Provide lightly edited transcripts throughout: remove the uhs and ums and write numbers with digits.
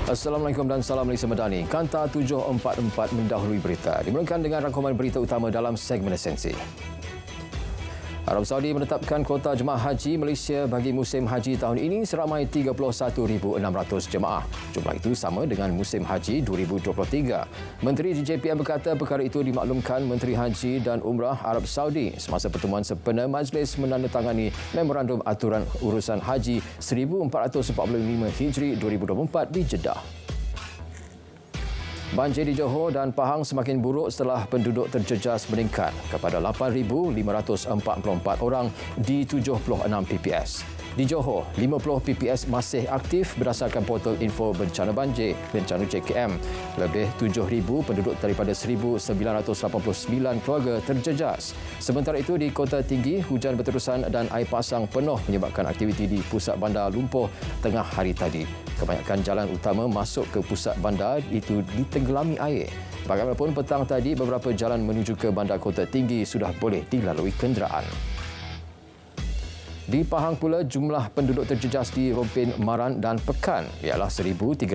Assalamualaikum dan salam Malaysia Madani. Kanta 744 mendahului berita. Dimulakan dengan rangkuman berita utama dalam segmen esensi. Arab Saudi menetapkan kuota jemaah haji Malaysia bagi musim haji tahun ini seramai 31,600 jemaah. Jumlah itu sama dengan musim haji 2023. Menteri JPM berkata perkara itu dimaklumkan Menteri Haji dan Umrah Arab Saudi semasa pertemuan sempena majlis menandatangani Memorandum Aturan Urusan Haji 1445 Hijri 2024 di Jeddah. Banjir di Johor dan Pahang semakin buruk setelah penduduk terjejas meningkat kepada 8,544 orang di 76 PPS. Di Johor, 50 PPS masih aktif berdasarkan portal info bencana banjir bencana JKM. Lebih 7,000 penduduk daripada 1,989 keluarga terjejas. Sementara itu di Kota Tinggi, hujan berterusan dan air pasang penuh menyebabkan aktiviti di pusat bandar lumpuh tengah hari tadi. Kebanyakan jalan utama masuk ke pusat bandar itu ditenggelami air. Bagaimanapun petang tadi beberapa jalan menuju ke bandar Kota Tinggi sudah boleh dilalui kenderaan. Di Pahang pula, jumlah penduduk terjejas di Rompin, Maran dan Pekan ialah 1,391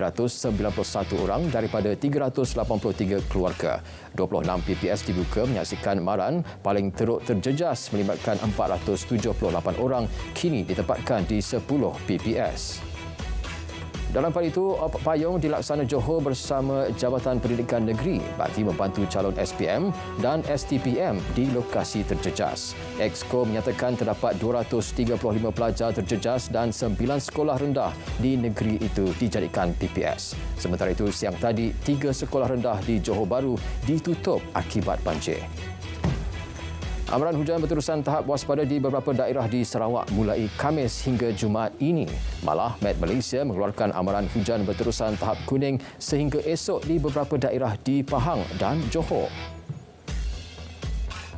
orang daripada 383 keluarga. 26 PPS dibuka menyaksikan Maran paling teruk terjejas melibatkan 478 orang kini ditempatkan di 10 PPS. Dalam pada itu, Op Payung dilaksana Johor bersama Jabatan Pendidikan Negeri bagi membantu calon SPM dan STPM di lokasi terjejas. Exco menyatakan terdapat 235 pelajar terjejas dan 9 sekolah rendah di negeri itu dijadikan PPS. Sementara itu, siang tadi, 3 sekolah rendah di Johor Bahru ditutup akibat banjir. Amaran hujan berterusan tahap waspada di beberapa daerah di Sarawak mulai Khamis hingga Jumaat ini. Malah, Met Malaysia mengeluarkan amaran hujan berterusan tahap kuning sehingga esok di beberapa daerah di Pahang dan Johor.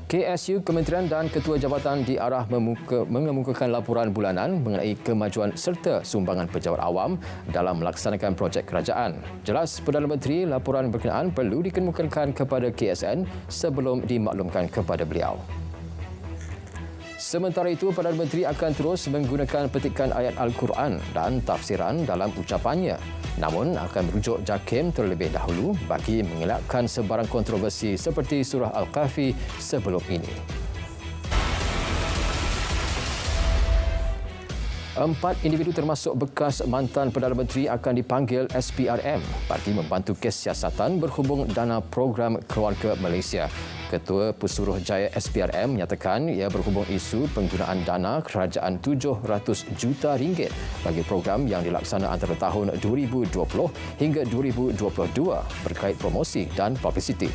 KSU, Kementerian dan Ketua Jabatan diarah mengemukakan laporan bulanan mengenai kemajuan serta sumbangan pejabat awam dalam melaksanakan projek kerajaan. Jelas Perdana Menteri, laporan berkenaan perlu dikemukakan kepada KSN sebelum dimaklumkan kepada beliau. Sementara itu, Perdana Menteri akan terus menggunakan petikan ayat Al-Quran dan tafsiran dalam ucapannya. Namun, akan merujuk JAKIM terlebih dahulu bagi mengelakkan sebarang kontroversi seperti surah Al-Kahfi sebelum ini. 4 individu termasuk bekas mantan Perdana Menteri akan dipanggil SPRM bagi membantu kes siasatan berhubung dana program Keluarga Malaysia. Ketua Pesuruhjaya SPRM menyatakan ia berhubung isu penggunaan dana kerajaan RM700 juta bagi program yang dilaksana antara tahun 2020 hingga 2022 berkait promosi dan publiciti.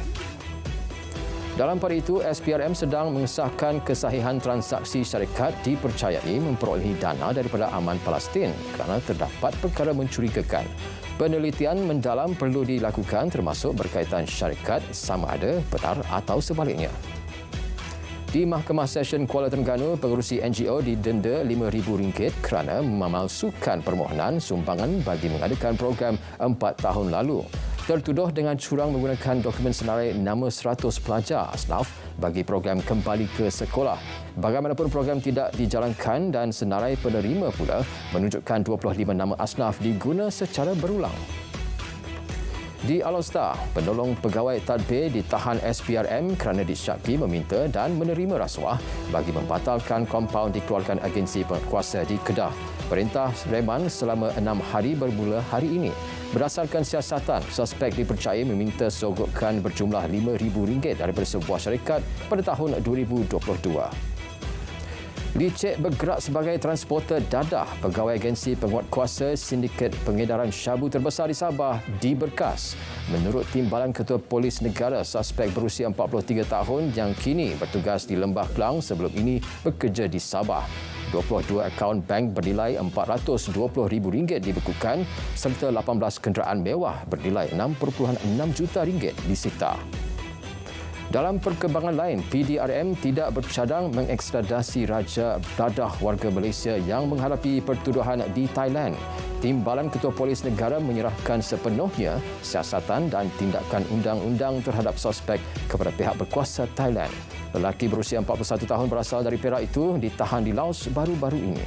Dalam pada itu, SPRM sedang mengesahkan kesahihan transaksi syarikat dipercayai memperolehi dana daripada aman Palestin kerana terdapat perkara mencurigakan. Penelitian mendalam perlu dilakukan termasuk berkaitan syarikat sama ada benar atau sebaliknya. Di Mahkamah Session Kuala Terengganu, pengerusi NGO didenda RM5,000 kerana memalsukan permohonan sumbangan bagi mengadakan program 4 tahun lalu. Tertuduh dengan curang menggunakan dokumen senarai nama 100 pelajar asnaf bagi program kembali ke sekolah. Bagaimanapun program tidak dijalankan dan senarai penerima pula menunjukkan 25 nama asnaf diguna secara berulang. Di Alor-Star, penolong pegawai tadbir ditahan SPRM kerana disyaki meminta dan menerima rasuah bagi membatalkan kompaun dikeluarkan agensi penguasa di Kedah. Perintah reman selama 6 hari bermula hari ini. Berdasarkan siasatan, suspek dipercayai meminta sogokan berjumlah RM5,000 daripada sebuah syarikat pada tahun 2022. Licik bergerak sebagai transporter dadah pegawai agensi penguatkuasa sindiket pengedaran syabu terbesar di Sabah diberkas. Menurut Timbalan Ketua Polis Negara, suspek berusia 43 tahun yang kini bertugas di Lembah Kelang sebelum ini bekerja di Sabah. 22 akaun bank bernilai RM420,000 dibekukan serta 18 kenderaan mewah bernilai RM6.6 juta disita. Dalam perkembangan lain, PDRM tidak bercadang mengekstradasi Raja Dadah warga Malaysia yang menghadapi pertuduhan di Thailand. Timbalan Ketua Polis Negara menyerahkan sepenuhnya siasatan dan tindakan undang-undang terhadap suspek kepada pihak berkuasa Thailand. Lelaki berusia 41 tahun berasal dari Perak itu ditahan di Laos baru-baru ini.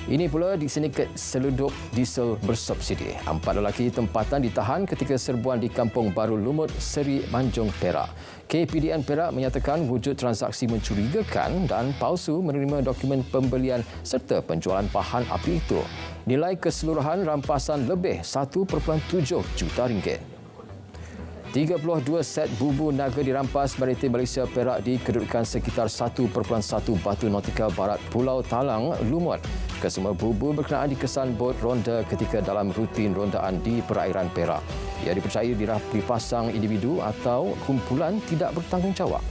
Ini pula di sindiket seludup diesel bersubsidi. 4 lelaki tempatan ditahan ketika serbuan di Kampung Baru Lumut, Seri Manjung, Perak. KPDN Perak menyatakan wujud transaksi mencurigakan dan palsu menerima dokumen pembelian serta penjualan bahan api itu. Nilai keseluruhan rampasan lebih 1.7 juta ringgit. 32 set bubu naga dirampas Maritim Malaysia Perak di kedudukan sekitar 1.1 batu nautikal barat Pulau Talang, Lumut. Kesemua bubu berkenaan dikesan bot ronda ketika dalam rutin rondaan di perairan Perak. Ia dipercayai dipasang individu atau kumpulan tidak bertanggungjawab.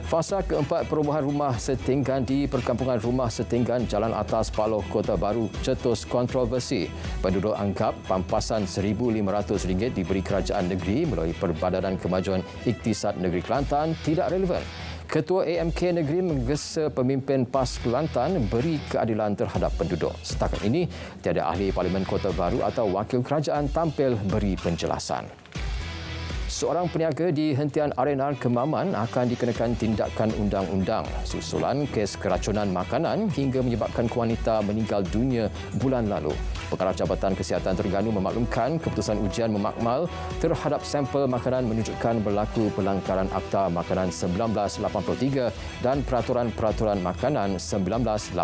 Fasa keempat perumahan rumah setinggan di perkampungan Rumah Setinggan Jalan Atas Paloh, Kota Baru cetus kontroversi. Penduduk anggap pampasan RM1,500 diberi kerajaan negeri melalui Perbadanan Kemajuan Iktisad Negeri Kelantan tidak relevan. Ketua AMK Negeri menggesa pemimpin PAS Kelantan beri keadilan terhadap penduduk. Setakat ini, tiada ahli Parlimen Kota Baru atau wakil kerajaan tampil beri penjelasan. Seorang peniaga di hentian R&R Kemaman akan dikenakan tindakan undang-undang susulan kes keracunan makanan hingga menyebabkan wanita meninggal dunia bulan lalu. Pengarah Jabatan Kesihatan Terengganu memaklumkan keputusan ujian memakmal terhadap sampel makanan menunjukkan berlaku pelanggaran Akta Makanan 1983 dan Peraturan-Peraturan Makanan 1985.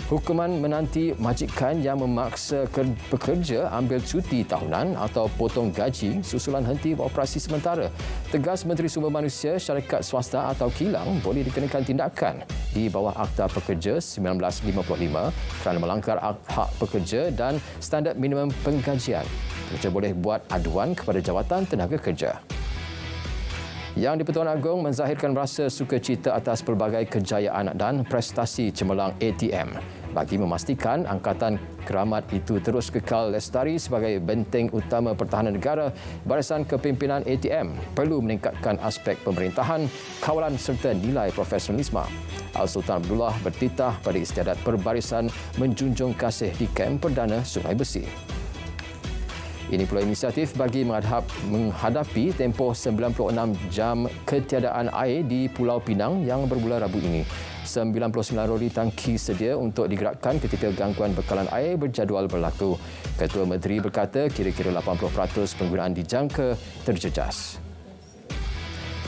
Hukuman menanti majikan yang memaksa pekerja ambil cuti tahunan atau potong gaji susulan henti operasi sementara. Tegas Menteri Sumber Manusia, Syarikat Swasta atau Kilang boleh dikenakan tindakan di bawah Akta Pekerja 1955 kerana melanggar hak pekerja dan standard minimum penggajian. Pekerja boleh buat aduan kepada Jawatan Tenaga Kerja. Yang di-Pertuan Agong menzahirkan rasa sukacita atas pelbagai kejayaan dan prestasi cemerlang ATM bagi memastikan Angkatan Keramat itu terus kekal lestari sebagai benteng utama pertahanan negara. Barisan Kepimpinan ATM perlu meningkatkan aspek pemerintahan, kawalan serta nilai profesionalisme. Al-Sultan Abdullah bertitah pada istiadat perbarisan menjunjung kasih di kem Perdana Sungai Besi. Ini pula inisiatif bagi menghadapi tempoh 96 jam ketiadaan air di Pulau Pinang yang bermula Rabu ini. 99 lori tangki sedia untuk digerakkan ketika gangguan bekalan air berjadual berlaku. Ketua Menteri berkata kira-kira 80% penggunaan dijangka terjejas.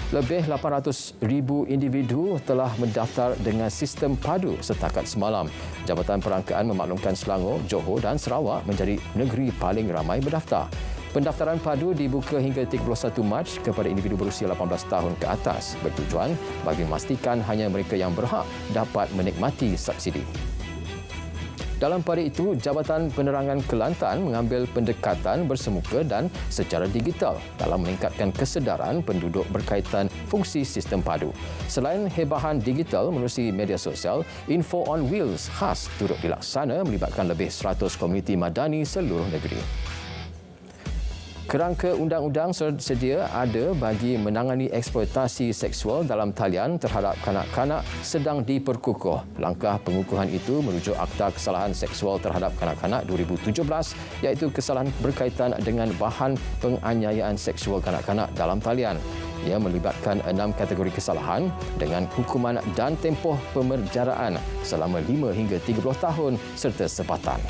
Lebih 800,000 individu telah mendaftar dengan sistem padu setakat semalam. Jabatan Perangkaan memaklumkan Selangor, Johor dan Sarawak menjadi negeri paling ramai mendaftar. Pendaftaran padu dibuka hingga 31 Mac kepada individu berusia 18 tahun ke atas, bertujuan bagi memastikan hanya mereka yang berhak dapat menikmati subsidi. Dalam pada itu, Jabatan Penerangan Kelantan mengambil pendekatan bersemuka dan secara digital dalam meningkatkan kesedaran penduduk berkaitan fungsi sistem padu. Selain hebahan digital menerusi media sosial, Info on Wheels khas turut dilaksana melibatkan lebih 100 komuniti madani seluruh negeri. Kerangka undang-undang sedia ada bagi menangani eksploitasi seksual dalam talian terhadap kanak-kanak sedang diperkukuh. Langkah pengukuhan itu merujuk Akta Kesalahan Seksual Terhadap Kanak-kanak 2017 iaitu kesalahan berkaitan dengan bahan penganiayaan seksual kanak-kanak dalam talian. Ia melibatkan 6 kategori kesalahan dengan hukuman dan tempoh pemerjaraan selama 5 hingga 30 tahun serta sepatan.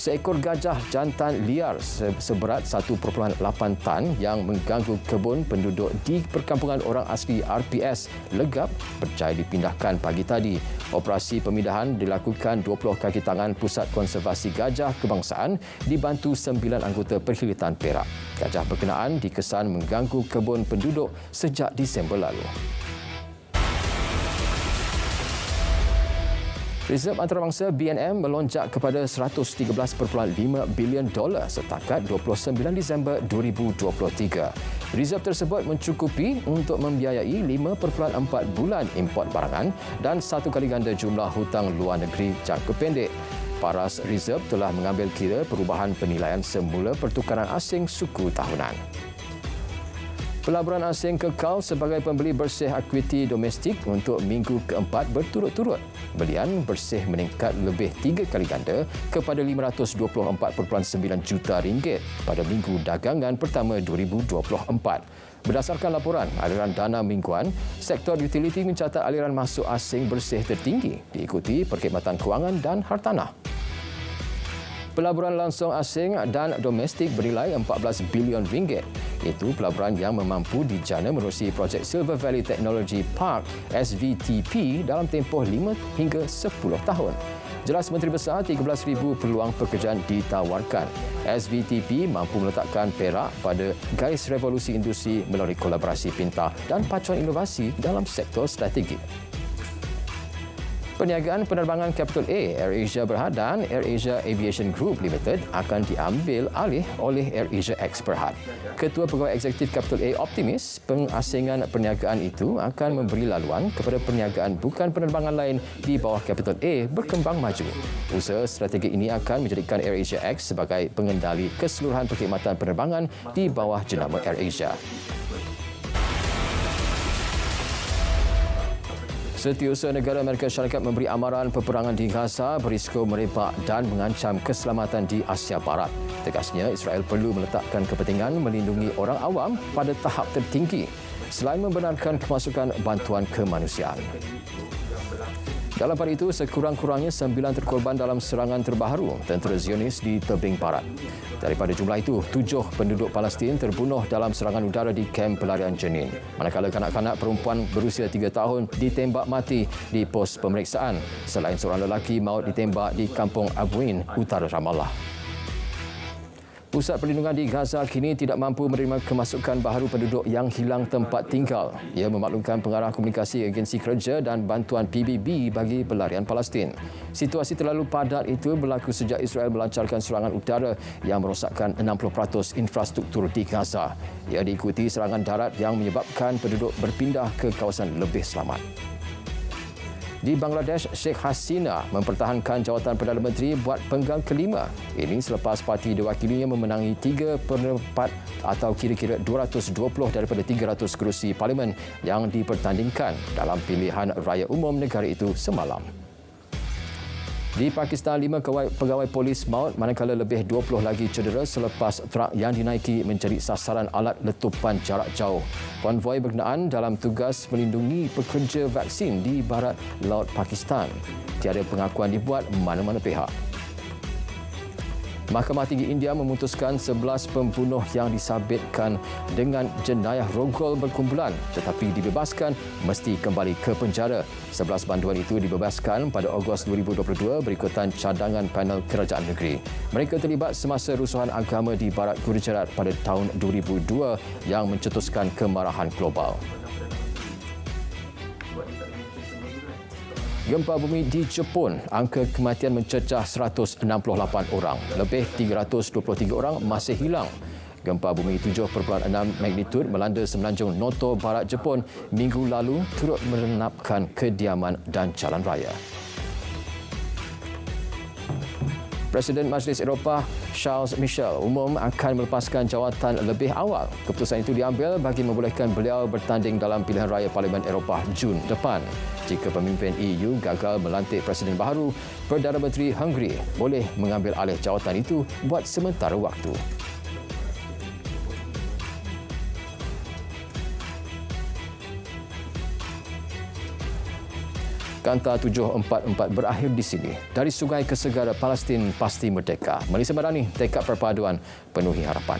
Seekor gajah jantan liar seberat 1.8 tan yang mengganggu kebun penduduk di perkampungan orang asli RPS Legap berjaya dipindahkan pagi tadi. Operasi pemindahan dilakukan 20 kaki tangan Pusat Konservasi Gajah Kebangsaan dibantu 9 anggota Perkhidmatan Perak. Gajah berkenaan dikesan mengganggu kebun penduduk sejak Disember lalu. Reserve antarabangsa BNM melonjak kepada $113.5 bilion setakat 29 Disember 2023. Reserve tersebut mencukupi untuk membiayai 5.4 bulan import barangan dan 1 kali ganda jumlah hutang luar negeri jangka pendek. Paras Reserve telah mengambil kira perubahan penilaian semula pertukaran asing suku tahunan. Pelaburan asing kekal sebagai pembeli bersih ekuiti domestik untuk minggu keempat berturut-turut. Belian bersih meningkat lebih 3 kali ganda kepada RM524.9 juta pada minggu dagangan pertama 2024. Berdasarkan laporan aliran dana mingguan, sektor utiliti mencatat aliran masuk asing bersih tertinggi diikuti Perkhidmatan Kewangan dan Hartanah. Pelaburan langsung asing dan domestik bernilai 14 bilion ringgit. Itu pelaburan yang mampu dijana menerusi projek Silver Valley Technology Park SVTP dalam tempoh 5 hingga 10 tahun. Jelas Menteri Besar 13,000 peluang pekerjaan ditawarkan. SVTP mampu meletakkan Perak pada garis revolusi industri melalui kolaborasi pintar dan pacuan inovasi dalam sektor strategik. Perniagaan penerbangan Capital A, AirAsia Berhad dan AirAsia Aviation Group Limited akan diambil alih oleh AirAsia X Berhad. Ketua Pegawai Eksekutif Capital A optimis pengasingan perniagaan itu akan memberi laluan kepada perniagaan bukan penerbangan lain di bawah Capital A berkembang maju. Usaha strategi ini akan menjadikan AirAsia X sebagai pengendali keseluruhan perkhidmatan penerbangan di bawah jenama AirAsia. Setiausaha Negara Amerika Syarikat memberi amaran peperangan di Gaza berisiko merebak dan mengancam keselamatan di Asia Barat. Tegasnya, Israel perlu meletakkan kepentingan melindungi orang awam pada tahap tertinggi selain membenarkan kemasukan bantuan kemanusiaan. Dalam pada itu, sekurang-kurangnya 9 terkorban dalam serangan terbaru tentera Zionis di tebing barat. Daripada jumlah itu, 7 penduduk Palestin terbunuh dalam serangan udara di kamp pelarian Jenin. Manakala kanak-kanak perempuan berusia 3 tahun ditembak mati di pos pemeriksaan. Selain seorang lelaki maut ditembak di kampung Abuin, utara Ramallah. Pusat Perlindungan di Gaza kini tidak mampu menerima kemasukan baharu penduduk yang hilang tempat tinggal. Ia memaklumkan pengarah komunikasi agensi kerja dan bantuan PBB bagi pelarian Palestin. Situasi terlalu padat itu berlaku sejak Israel melancarkan serangan udara yang merosakkan 60% infrastruktur di Gaza. Ia diikuti serangan darat yang menyebabkan penduduk berpindah ke kawasan lebih selamat. Di Bangladesh, Sheikh Hasina mempertahankan jawatan Perdana Menteri buat penggal kelima. Ini selepas parti diwakilinya memenangi 3/4 atau kira-kira 220 daripada 300 kerusi parlimen yang dipertandingkan dalam pilihan raya umum negara itu semalam. Di Pakistan, 5 pegawai polis maut manakala lebih 20 lagi cedera selepas trak yang dinaiki menjadi sasaran alat letupan jarak jauh. Konvoi berkenaan dalam tugas melindungi pekerja vaksin di barat laut Pakistan. Tiada pengakuan dibuat mana-mana pihak. Mahkamah Tinggi India memutuskan 11 pembunuh yang disabitkan dengan jenayah rogol berkumpulan tetapi dibebaskan mesti kembali ke penjara. 11 banduan itu dibebaskan pada Ogos 2022 berikutan cadangan panel kerajaan negeri. Mereka terlibat semasa rusuhan agama di barat Gujarat pada tahun 2002 yang mencetuskan kemarahan global. Gempa bumi di Jepun, angka kematian mencecah 168 orang. Lebih 323 orang masih hilang. Gempa bumi 7.6 magnitud melanda semenanjung Noto, barat Jepun minggu lalu turut merenapkan kediaman dan jalan raya. Presiden Majlis Eropah Charles Michel umum akan melepaskan jawatan lebih awal. Keputusan itu diambil bagi membolehkan beliau bertanding dalam pilihan raya Parlimen Eropah Jun depan. Jika pemimpin EU gagal melantik Presiden baharu, Perdana Menteri Hungary boleh mengambil alih jawatan itu buat sementara waktu. Kanta 744 berakhir di sini. Dari sungai ke segara, Palestin pasti merdeka. Malaysia Madani, tekad perpaduan, penuhi harapan.